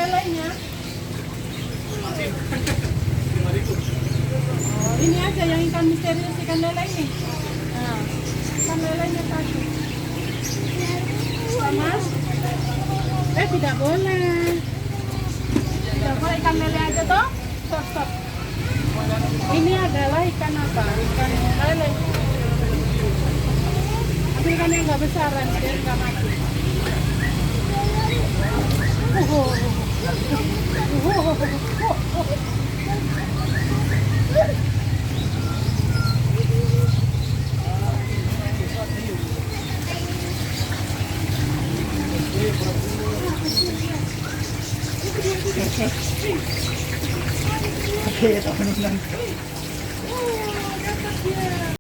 lelenya. Oh, ini aja yang ikan misterius, ikan lele ini. Nah, ikan lelenya satu. Sama? Tidak boleh. Tidak boleh ikan lele aja toh? Stop, stop. Ini adalah ikan apa? Ikan lele. Tapi ikan yang nggak besaran, dia nggak mati. Oke, teman-teman.